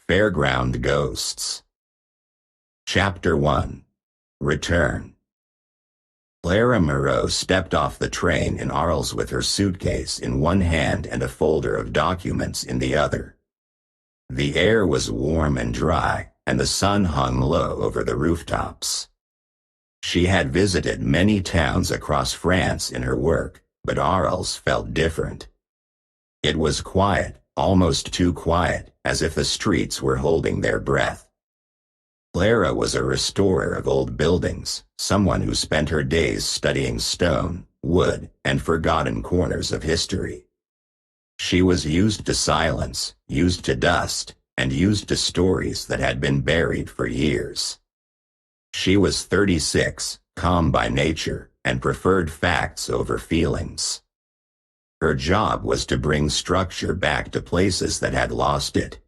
Fairground Ghosts. Chapter 1. Return. Clara Moreau stepped off the train in Arles with her suitcase in one hand and a folder of documents in the other. The air was warm and dry, and the sun hung low over the rooftops. She had visited many towns across France in her work, but Arles felt different. It was quiet, almost too quiet, as if the streets were holding their breath. Clara was a restorer of old buildings, someone who spent her days studying stone, wood, and forgotten corners of history. She was used to silence, used to dust, and used to stories that had been buried for years. She was 36, calm by nature, and preferred facts over feelings. Her job was to bring structure back to places that had lost it.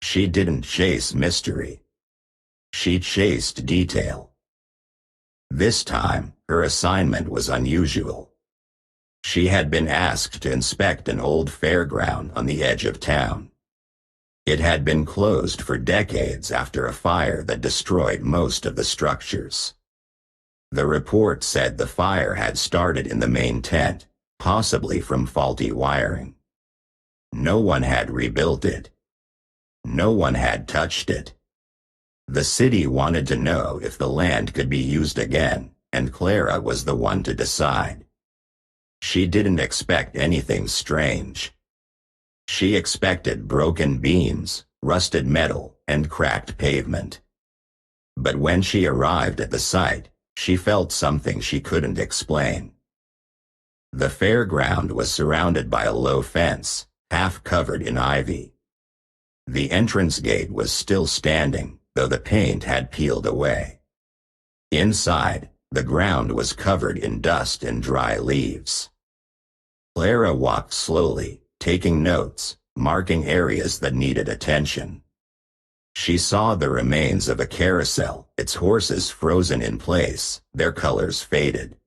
She didn't chase mystery. She chased detail. This time, her assignment was unusual. She had been asked to inspect an old fairground on the edge of town. It had been closed for decades after a fire that destroyed most of the structures. The report said the fire had started in the main tent, possibly from faulty wiring. No one had rebuilt it. No one had touched it. The city wanted to know if the land could be used again, and Clara was the one to decide. She didn't expect anything strange. She expected broken beams, rusted metal, and cracked pavement. But when she arrived at the site, she felt something she couldn't explain. The fairground was surrounded by a low fence, half covered in ivy. The entrance gate was still standing, though the paint had peeled away. Inside, the ground was covered in dust and dry leaves. Clara walked slowly, taking notes, marking areas that needed attention. She saw the remains of a carousel, its horses frozen in place, their colors faded.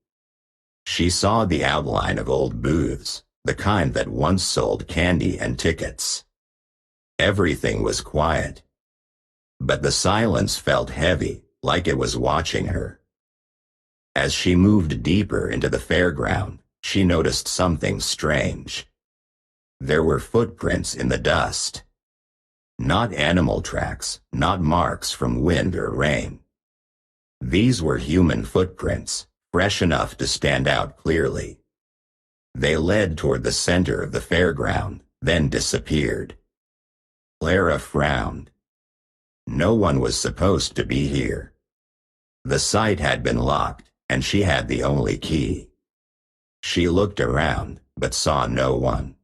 She saw the outline of old booths, the kind that once sold candy and tickets. Everything was quiet. But the silence felt heavy, like it was watching her. As she moved deeper into the fairground, she noticed something strange. There were footprints in the dust. Not animal tracks, not marks from wind or rain. These were human footprints, fresh enough to stand out clearly. They led toward the center of the fairground, then disappeared. Clara frowned. No one was supposed to be here. The site had been locked, and she had the only key. She looked around, but saw no one.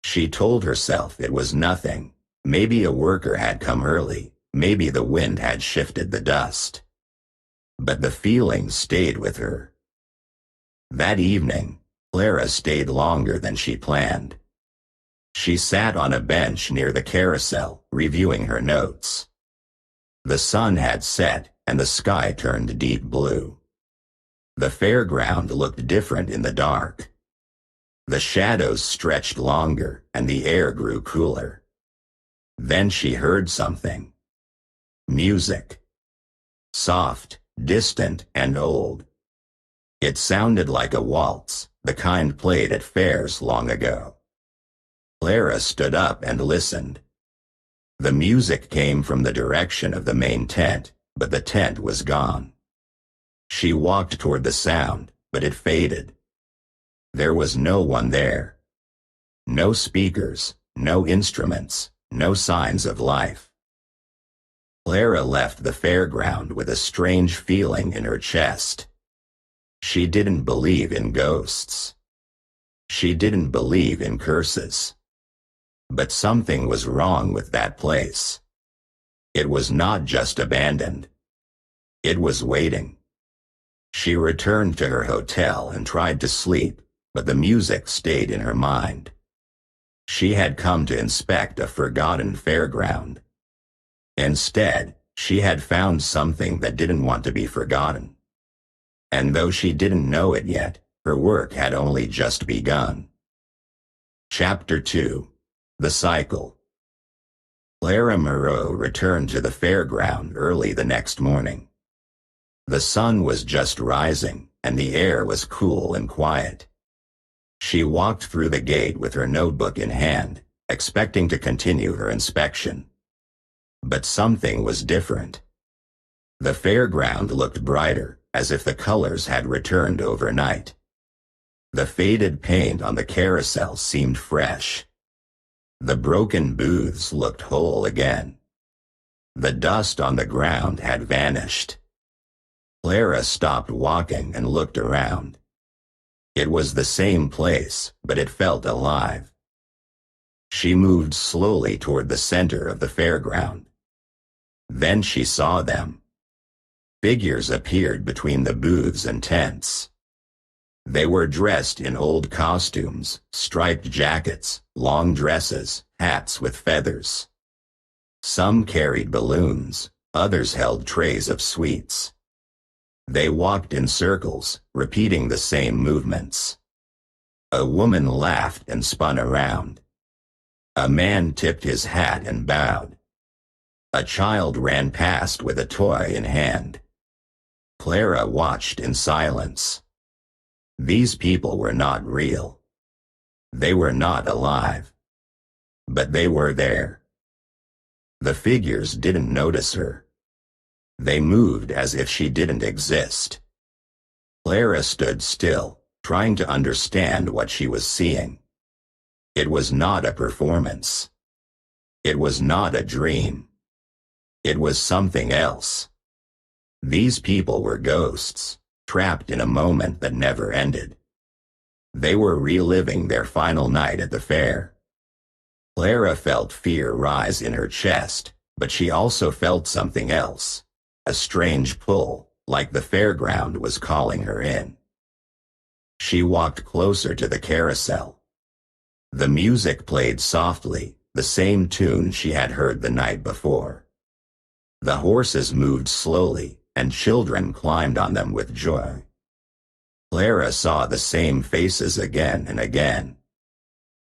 She told herself it was nothing. Maybe a worker had come early, maybe the wind had shifted the dust. But the feeling stayed with her. That evening, Clara stayed longer than she planned. She sat on a bench near the carousel, reviewing her notes. The sun had set, and the sky turned deep blue. The fairground looked different in the dark. The shadows stretched longer, and the air grew cooler. Then she heard something. Music. Soft, distant, and old. It sounded like a waltz, the kind played at fairs long ago. Clara stood up and listened. The music came from the direction of the main tent, but the tent was gone. She walked toward the sound, but it faded. There was no one there. No speakers, no instruments, no signs of life. Clara left the fairground with a strange feeling in her chest. She didn't believe in ghosts. She didn't believe in curses. But something was wrong with that place. It was not just abandoned. It was waiting. She returned to her hotel and tried to sleep, but the music stayed in her mind. She had come to inspect a forgotten fairground. Instead, she had found something that didn't want to be forgotten. And though she didn't know it yet, her work had only just begun. Chapter 2. The Cycle. Clara Moreau returned to the fairground early the next morning. The sun was just rising, and the air was cool and quiet. She walked through the gate with her notebook in hand, expecting to continue her inspection. But something was different. The fairground looked brighter, as if the colors had returned overnight. The faded paint on the carousel seemed fresh. The broken booths looked whole again. The dust on the ground had vanished. Clara stopped walking and looked around. It was the same place, but it felt alive. She moved slowly toward the center of the fairground. Then she saw them. Figures appeared between the booths and tents. They were dressed in old costumes, striped jackets, long dresses, hats with feathers. Some carried balloons, others held trays of sweets. They walked in circles, repeating the same movements. A woman laughed and spun around. A man tipped his hat and bowed. A child ran past with a toy in hand. Clara watched in silence. These people were not real. They were not alive. But they were there. The figures didn't notice her. They moved as if she didn't exist. Clara stood still, trying to understand what she was seeing. It was not a performance. It was not a dream. It was something else. These people were ghosts, trapped in a moment that never ended. They were reliving their final night at the fair. Clara felt fear rise in her chest, but she also felt something else, a strange pull, like the fairground was calling her in. She walked closer to the carousel. The music played softly, the same tune she had heard the night before. The horses moved slowly, and children climbed on them with joy. Clara saw the same faces again and again.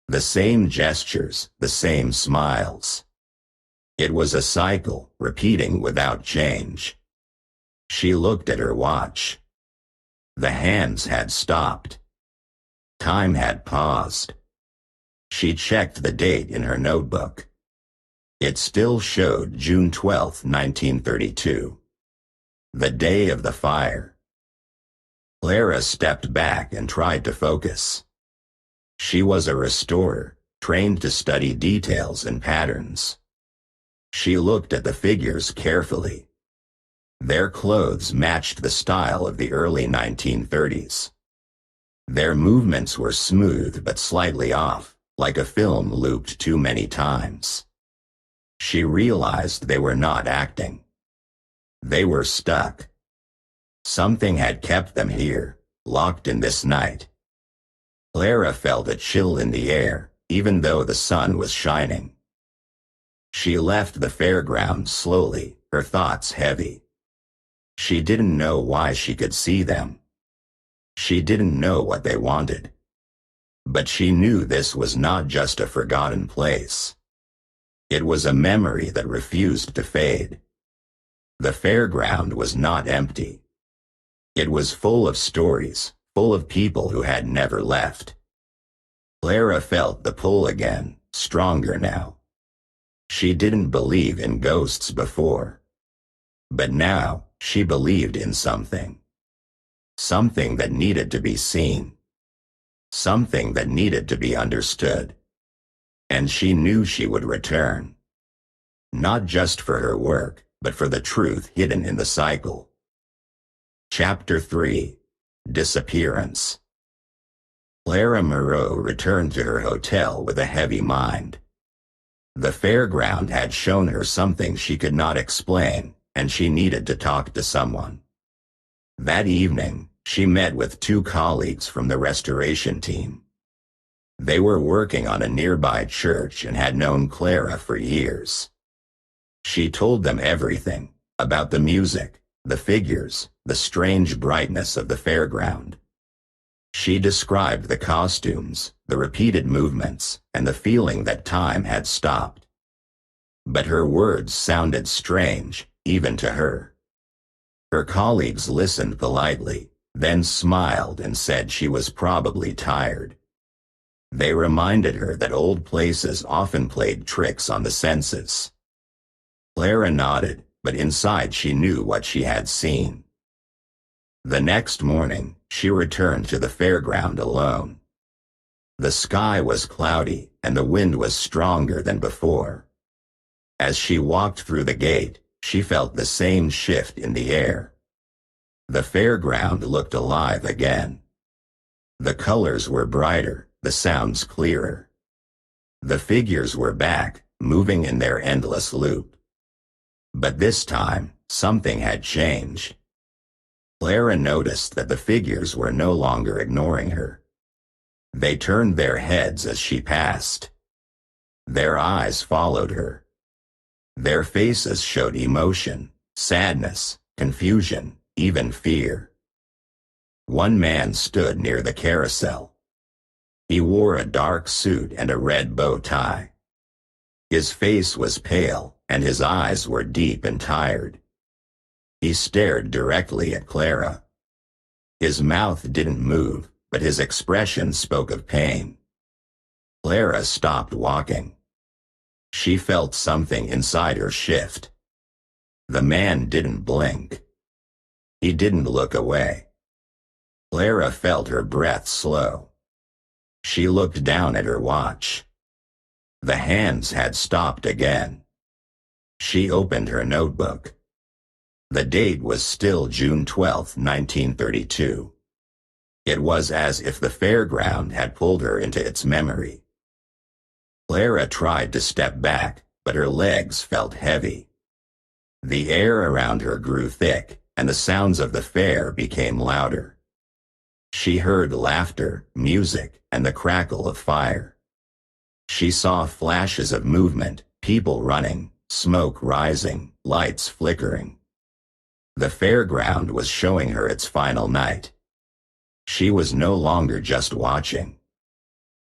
The same gestures, the same smiles. It was a cycle, repeating without change. She looked at her watch. The hands had stopped. Time had paused. She checked the date in her notebook. It still showed June 12, 1932. The day of the fire. Clara stepped back and tried to focus. She was a restorer, trained to study details and patterns. She looked at the figures carefully. Their clothes matched the style of the early 1930s. Their movements were smooth but slightly off, like a film looped too many times. She realized they were not acting. They were stuck. Something had kept them here, locked in this night. Clara felt a chill in the air, even though the sun was shining. She left the fairground slowly, her thoughts heavy. She didn't know why she could see them. She didn't know what they wanted. But she knew this was not just a forgotten place. It was a memory that refused to fade. The fairground was not empty. It was full of stories, full of people who had never left. Clara felt the pull again, stronger now. She didn't believe in ghosts before. But now, she believed in something. Something that needed to be seen. Something that needed to be understood. And she knew she would return. Not just for her work, but for the truth hidden in the cycle. Chapter 3. Disappearance. Clara Moreau returned to her hotel with a heavy mind. The fairground had shown her something she could not explain, and she needed to talk to someone. That evening, she met with 2 colleagues from the restoration team. They were working on a nearby church and had known Clara for years. She told them everything, about the music, the figures, the strange brightness of the fairground. She described the costumes, the repeated movements, and the feeling that time had stopped. But her words sounded strange, even to her. Her colleagues listened politely, then smiled and said she was probably tired. They reminded her that old places often played tricks on the senses. Clara nodded, but inside she knew what she had seen. The next morning, she returned to the fairground alone. The sky was cloudy, and the wind was stronger than before. As she walked through the gate, she felt the same shift in the air. The fairground looked alive again. The colors were brighter, the sounds clearer. The figures were back, moving in their endless loop. But this time, something had changed. Clara noticed that the figures were no longer ignoring her. They turned their heads as she passed. Their eyes followed her. Their faces showed emotion, sadness, confusion, even fear. One man stood near the carousel. He wore a dark suit and a red bow tie. His face was pale, and his eyes were deep and tired. He stared directly at Clara. His mouth didn't move, but his expression spoke of pain. Clara stopped walking. She felt something inside her shift. The man didn't blink. He didn't look away. Clara felt her breath slow. She looked down at her watch. The hands had stopped again. She opened her notebook. The date was still June 12, 1932. It was as if the fairground had pulled her into its memory. Clara tried to step back, but her legs felt heavy. The air around her grew thick, and the sounds of the fair became louder. She heard laughter, music, and the crackle of fire. She saw flashes of movement, people running, smoke rising, lights flickering. The fairground was showing her its final night. She was no longer just watching.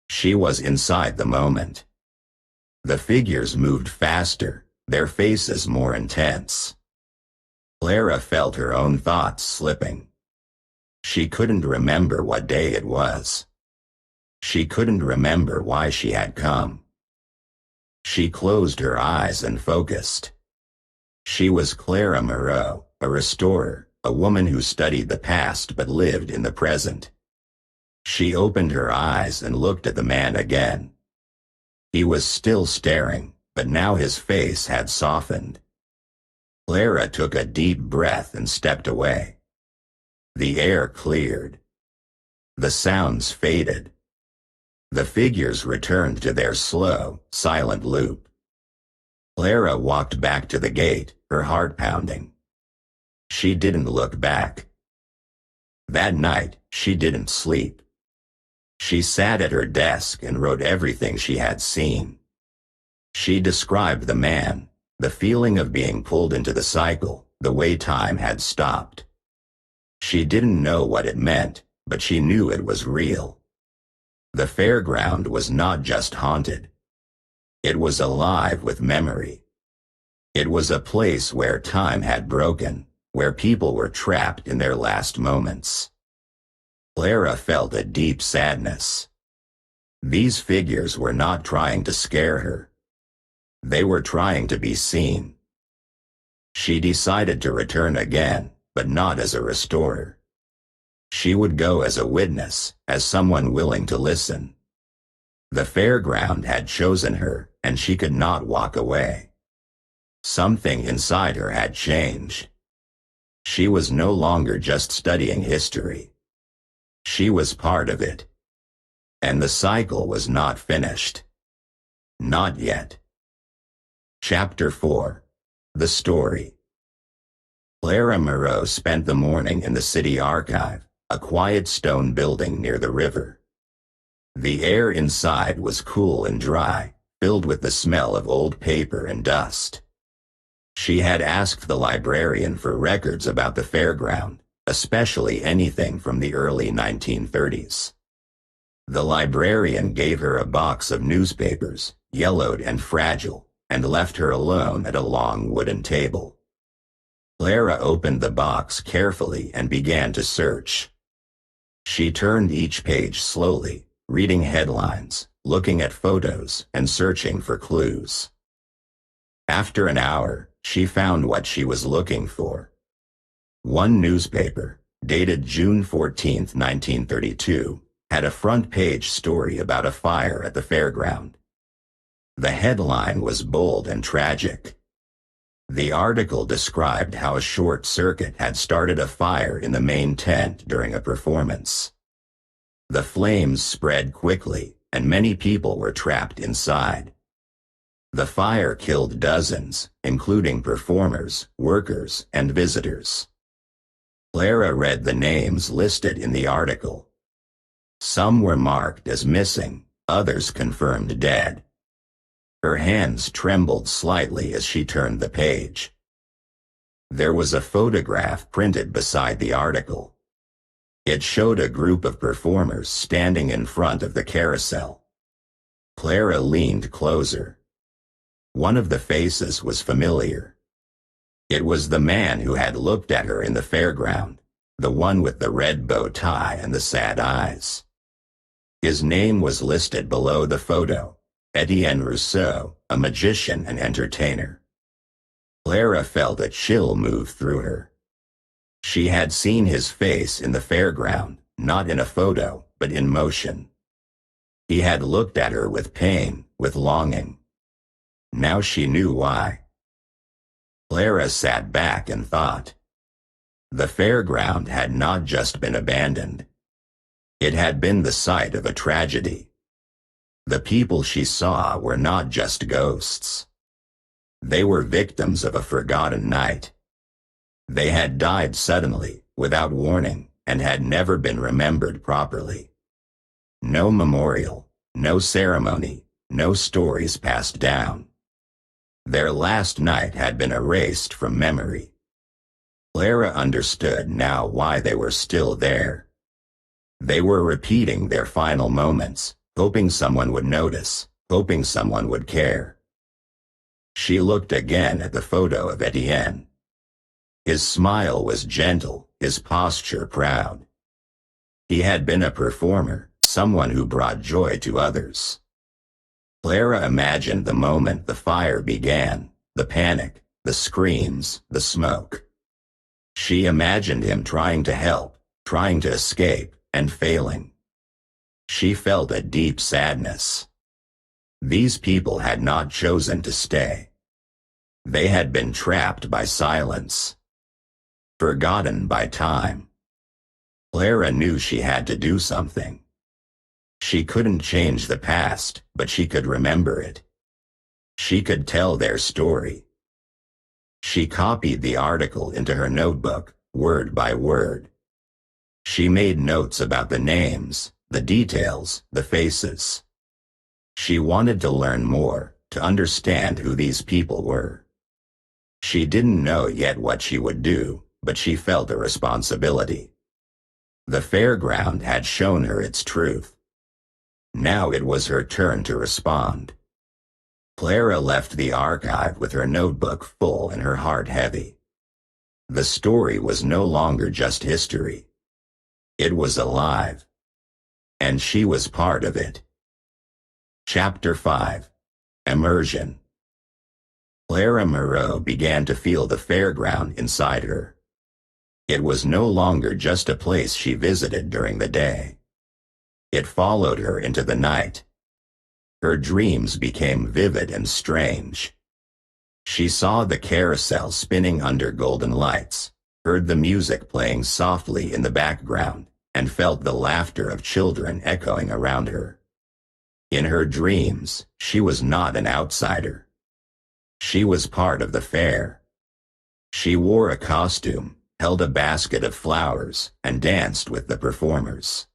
She was inside the moment. The figures moved faster, their faces more intense. Clara felt her own thoughts slipping. She couldn't remember what day it was. She couldn't remember why she had come. She closed her eyes and focused. She was Clara Moreau, a restorer, a woman who studied the past but lived in the present. She opened her eyes and looked at the man again. He was still staring, but now his face had softened. Clara took a deep breath and stepped away. The air cleared. The sounds faded. The figures returned to their slow, silent loop. Clara walked back to the gate, her heart pounding. She didn't look back. That night, she didn't sleep. She sat at her desk and wrote everything she had seen. She described the man, the feeling of being pulled into the cycle, the way time had stopped. She didn't know what it meant, but she knew it was real. The fairground was not just haunted. It was alive with memory. It was a place where time had broken, where people were trapped in their last moments. Clara felt a deep sadness. These figures were not trying to scare her. They were trying to be seen. She decided to return again, but not as a restorer. She would go as a witness, as someone willing to listen. The fairground had chosen her, and she could not walk away. Something inside her had changed. She was no longer just studying history. She was part of it. And the cycle was not finished. Not yet. Chapter 4. The Story. Clara Moreau spent the morning in the city archive, a quiet stone building near the river. The air inside was cool and dry, filled with the smell of old paper and dust. She had asked the librarian for records about the fairground, especially anything from the early 1930s. The librarian gave her a box of newspapers, yellowed and fragile, and left her alone at a long wooden table. Clara opened the box carefully and began to search. She turned each page slowly, reading headlines, looking at photos, and searching for clues. After an hour, she found what she was looking for. One newspaper, dated June 14, 1932, had a front-page story about a fire at the Fairground. The headline was bold and tragic. The article described how a short circuit had started a fire in the main tent during a performance. The flames spread quickly, and many people were trapped inside. The fire killed dozens, including performers, workers, and visitors. Clara read the names listed in the article. Some were marked as missing, others confirmed dead. Her hands trembled slightly as she turned the page. There was a photograph printed beside the article. It showed a group of performers standing in front of the carousel. Clara leaned closer. One of the faces was familiar. It was the man who had looked at her in the Fairground, the one with the red bow tie and the sad eyes. His name was listed below the photo: Etienne Rousseau, a magician and entertainer. Clara felt a chill move through her. She had seen his face in the Fairground, not in a photo, but in motion. He had looked at her with pain, with longing. Now she knew why. Clara sat back and thought. The Fairground had not just been abandoned. It had been the site of a tragedy. The people she saw were not just ghosts. They were victims of a forgotten night. They had died suddenly, without warning, and had never been remembered properly. No memorial, no ceremony, no stories passed down. Their last night had been erased from memory. Clara understood now why they were still there. They were repeating their final moments, hoping someone would notice, hoping someone would care. She looked again at the photo of Etienne. His smile was gentle, his posture proud. He had been a performer, someone who brought joy to others. Clara imagined the moment the fire began, the panic, the screams, the smoke. She imagined him trying to help, trying to escape, and failing. She felt a deep sadness. These people had not chosen to stay. They had been trapped by silence, forgotten by time. Clara knew she had to do something. She couldn't change the past, but she could remember it. She could tell their story. She copied the article into her notebook, word by word. She made notes about the names, the details, the faces. She wanted to learn more, to understand who these people were. She didn't know yet what she would do, but she felt a responsibility. The Fairground had shown her its truth. Now it was her turn to respond. Clara left the archive with her notebook full and her heart heavy. The story was no longer just history. It was alive. And she was part of it. Chapter 5. Immersion. Clara Moreau began to feel the Fairground inside her. It was no longer just a place she visited during the day. It followed her into the night. Her dreams became vivid and strange. She saw the carousel spinning under golden lights, heard the music playing softly in the background, and felt the laughter of children echoing around her. In her dreams, she was not an outsider. She was part of the fair. She wore a costume, held a basket of flowers, and danced with the performers.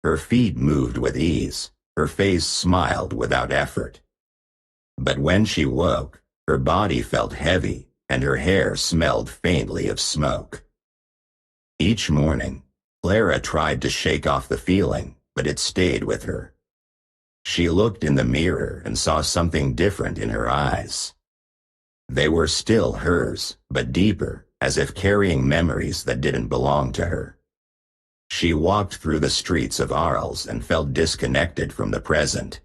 Her feet moved with ease, her face smiled without effort. But when she woke, her body felt heavy, and her hair smelled faintly of smoke. Each morning, Clara tried to shake off the feeling, but it stayed with her. She looked in the mirror and saw something different in her eyes. They were still hers, but deeper, as if carrying memories that didn't belong to her. She walked through the streets of Arles and felt disconnected from the present.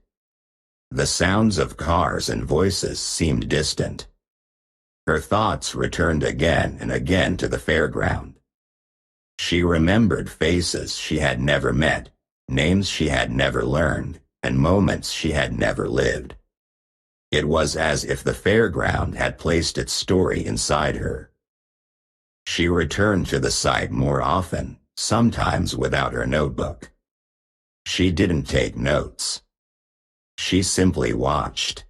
The sounds of cars and voices seemed distant. Her thoughts returned again and again to the fairground. She remembered faces she had never met, names she had never learned, and moments she had never lived. It was as if the fairground had placed its story inside her. She returned to the site more often, sometimes without her notebook. She didn't take notes. She simply watched.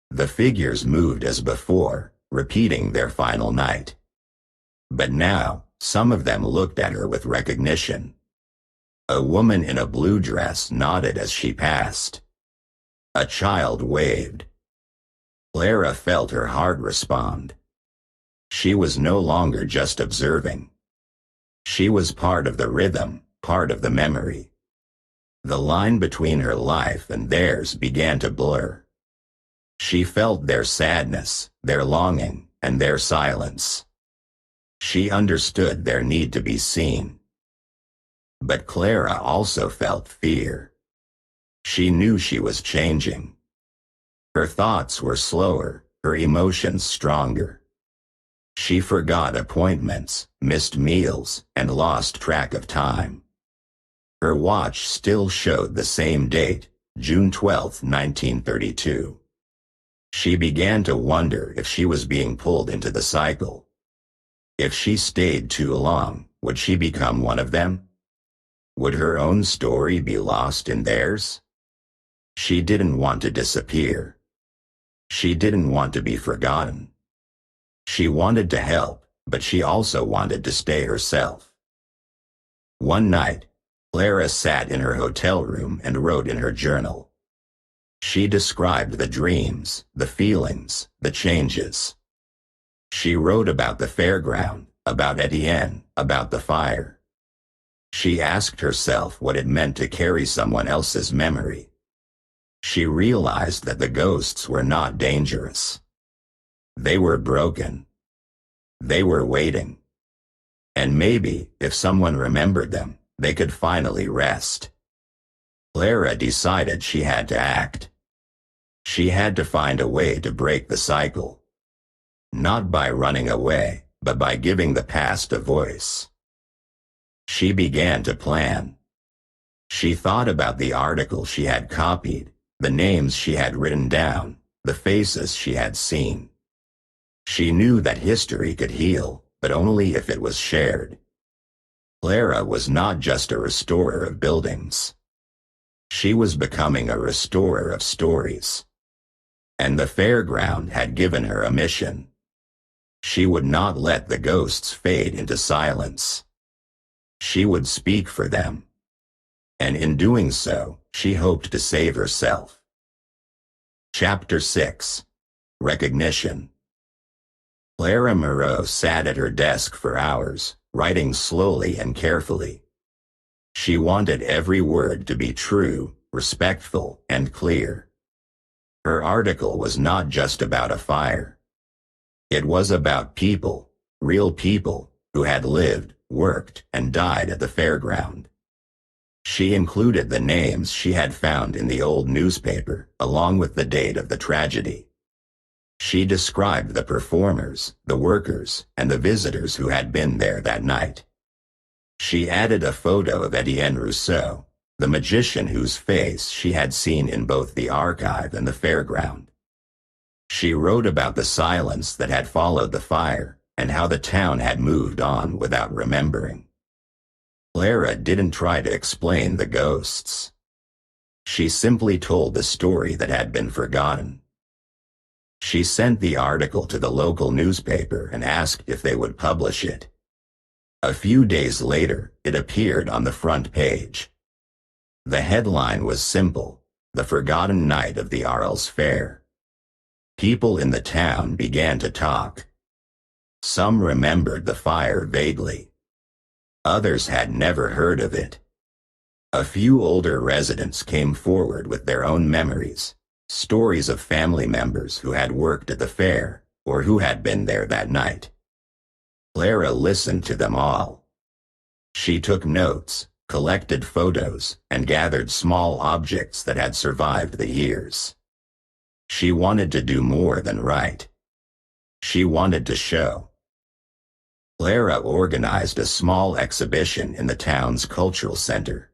The figures moved as before, repeating their final night. But now, some of them looked at her with recognition. A woman in a blue dress nodded as she passed. A child waved. Clara felt her heart respond. She was no longer just observing. She was part of the rhythm, part of the memory. The line between her life and theirs began to blur. She felt their sadness, their longing, and their silence. She understood their need to be seen. But Clara also felt fear. She knew she was changing. Her thoughts were slower, her emotions stronger. She forgot appointments, missed meals, and lost track of time. Her watch still showed the same date, June 12, 1932. She began to wonder if she was being pulled into the cycle. If she stayed too long, would she become one of them? Would her own story be lost in theirs? She didn't want to disappear. She didn't want to be forgotten. She wanted to help, but she also wanted to stay herself. One night, Clara sat in her hotel room and wrote in her journal. She described the dreams, the feelings, the changes. She wrote about the fairground, about Etienne, about the fire. She asked herself what it meant to carry someone else's memory. She realized that the ghosts were not dangerous. They were broken. They were waiting. And maybe, if someone remembered them, they could finally rest. Clara decided she had to act. She had to find a way to break the cycle. Not by running away, but by giving the past a voice. She began to plan. She thought about the article she had copied, the names she had written down, the faces she had seen. She knew that history could heal, but only if it was shared. Clara was not just a restorer of buildings. She was becoming a restorer of stories. And the fairground had given her a mission. She would not let the ghosts fade into silence. She would speak for them. And in doing so, she hoped to save herself. Chapter 6. Recognition. Clara Moreau sat at her desk for hours, writing slowly and carefully. She wanted every word to be true, respectful, and clear. Her article was not just about a fire. It was about people, real people, who had lived, worked, and died at the fairground. She included the names she had found in the old newspaper, along with the date of the tragedy. She described the performers, the workers, and the visitors who had been there that night. She added a photo of Etienne Rousseau, the magician whose face she had seen in both the archive and the fairground. She wrote about the silence that had followed the fire, and how the town had moved on without remembering. Clara didn't try to explain the ghosts. She simply told the story that had been forgotten. She sent the article to the local newspaper and asked if they would publish it. A few days later, it appeared on the front page. The headline was simple: "The Forgotten Night of the Arles Fair." People in the town began to talk. Some remembered the fire vaguely. Others had never heard of it. A few older residents came forward with their own memories, stories of family members who had worked at the fair or who had been there that night. Clara listened to them all. She took notes, collected photos, and gathered small objects that had survived the years. She wanted to do more than write. She wanted to show. Clara organized a small exhibition in the town's cultural center.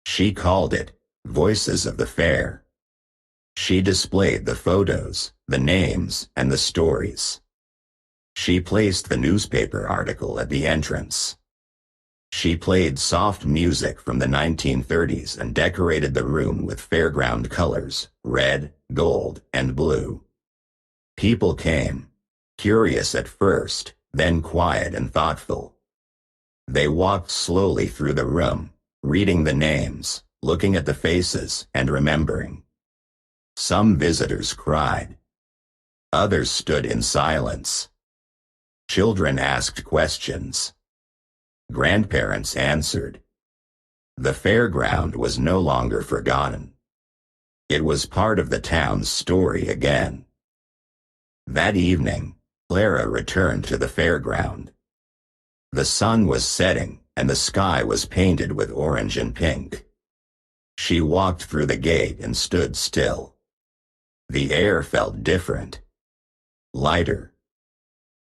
She called it Voices of the Fair. She displayed the photos, the names, and the stories. She placed the newspaper article at the entrance. She played soft music from the 1930s and decorated the room with Fairground colors, red, gold, and blue. People came, curious at first, then quiet and thoughtful. They walked slowly through the room, reading the names, looking at the faces, and remembering. Some visitors cried. Others stood in silence. Children asked questions. Grandparents answered. The fairground was no longer forgotten. It was part of the town's story again. That evening, Clara returned to the fairground. The sun was setting, and the sky was painted with orange and pink. She walked through the gate and stood still. The air felt different, lighter.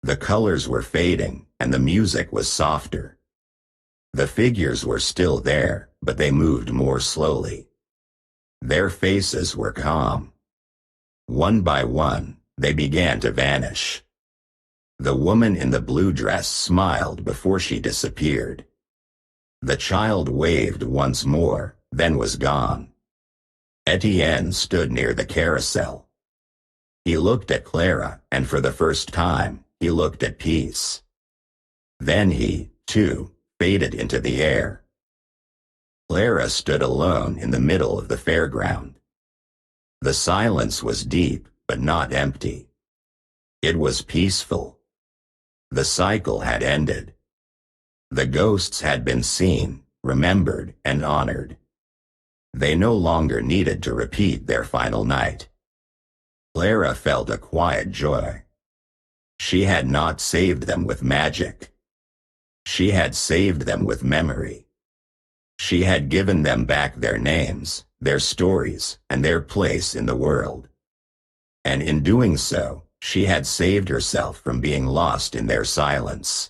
The colors were fading, and the music was softer. The figures were still there, but they moved more slowly. Their faces were calm. One by one, they began to vanish. The woman in the blue dress smiled before she disappeared. The child waved once more, then was gone. Etienne stood near the carousel. He looked at Clara, and for the first time, he looked at peace. Then he, too, faded into the air. Clara stood alone in the middle of the fairground. The silence was deep, but not empty. It was peaceful. The cycle had ended. The ghosts had been seen, remembered, and honored. They no longer needed to repeat their final night. Clara felt a quiet joy. She had not saved them with magic. She had saved them with memory. She had given them back their names, their stories, and their place in the world. And in doing so, she had saved herself from being lost in their silence.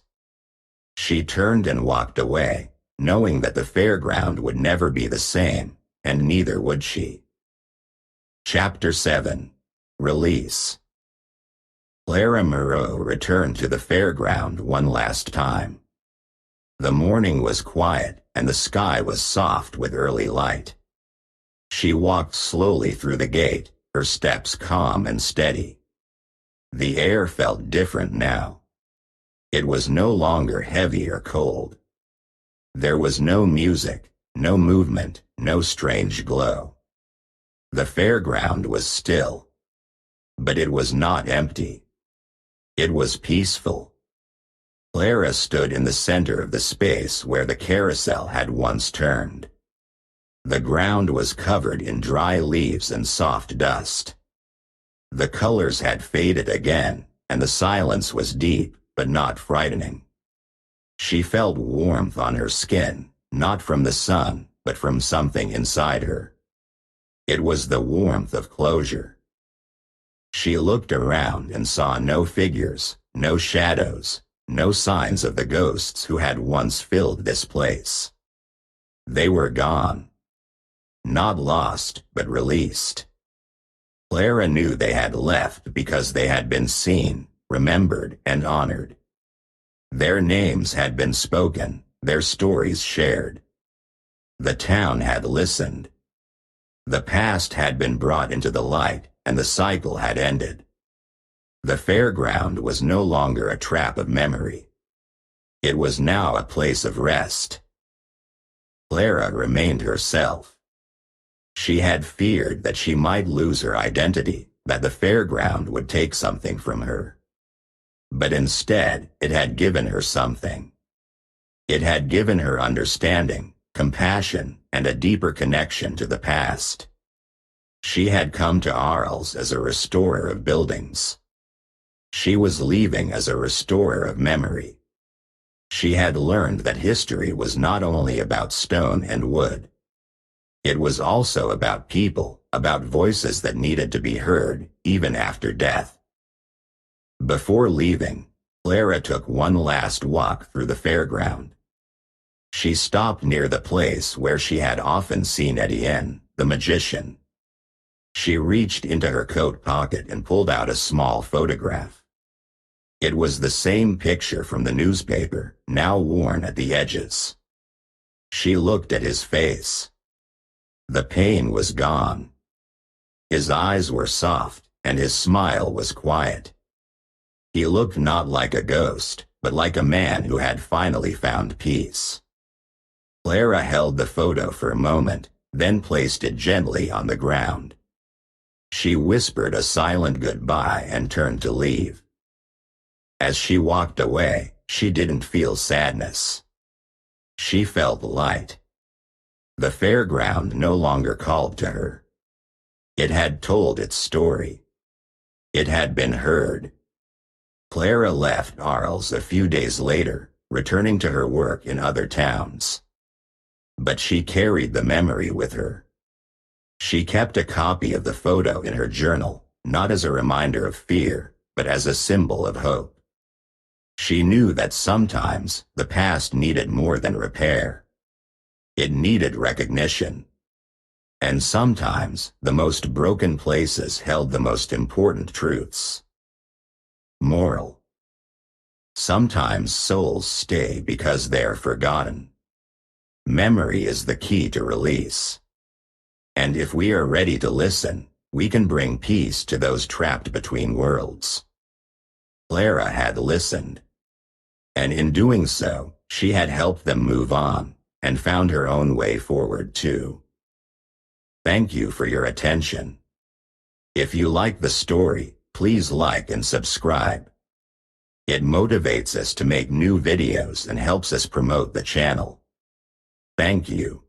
She turned and walked away, knowing that the fairground would never be the same, and neither would she. Chapter 7. Release. Clara Moreau returned to the fairground one last time. The morning was quiet, and the sky was soft with early light. She walked slowly through the gate, her steps calm and steady. The air felt different now. It was no longer heavy or cold. There was no music, no movement, no strange glow. The fairground was still. But it was not empty. It was peaceful. Clara stood in the center of the space where the carousel had once turned. The ground was covered in dry leaves and soft dust. The colors had faded again, and the silence was deep, but not frightening. She felt warmth on her skin, not from the sun, but from something inside her. It was the warmth of closure. She looked around and saw no figures, no shadows, no signs of the ghosts who had once filled this place. They were gone. Not lost, but released. Clara knew they had left because they had been seen, remembered, and honored. Their names had been spoken, their stories shared. The town had listened. The past had been brought into the light, and the cycle had ended. The fairground was no longer a trap of memory. It was now a place of rest. Clara remained herself. She had feared that she might lose her identity, that the fairground would take something from her. But instead, it had given her something. It had given her understanding, compassion, and a deeper connection to the past. She had come to Arles as a restorer of buildings. She was leaving as a restorer of memory. She had learned that history was not only about stone and wood. It was also about people, about voices that needed to be heard, even after death. Before leaving, Clara took one last walk through the fairground. She stopped near the place where she had often seen Etienne, the magician. She reached into her coat pocket and pulled out a small photograph. It was the same picture from the newspaper, now worn at the edges. She looked at his face. The pain was gone. His eyes were soft, and his smile was quiet. He looked not like a ghost, but like a man who had finally found peace. Clara held the photo for a moment, then placed it gently on the ground. She whispered a silent goodbye and turned to leave. As she walked away, she didn't feel sadness. She felt light. The fairground no longer called to her. It had told its story. It had been heard. Clara left Arles a few days later, returning to her work in other towns. But she carried the memory with her. She kept a copy of the photo in her journal, not as a reminder of fear, but as a symbol of hope. She knew that sometimes the past needed more than repair. It needed recognition. And sometimes the most broken places held the most important truths. Moral: sometimes souls stay because they're forgotten. Memory is the key to release. And if we are ready to listen, we can bring peace to those trapped between worlds. Clara had listened. And in doing so, she had helped them move on, and found her own way forward too. Thank you for your attention. If you like the story, please like and subscribe. It motivates us to make new videos and helps us promote the channel. Thank you.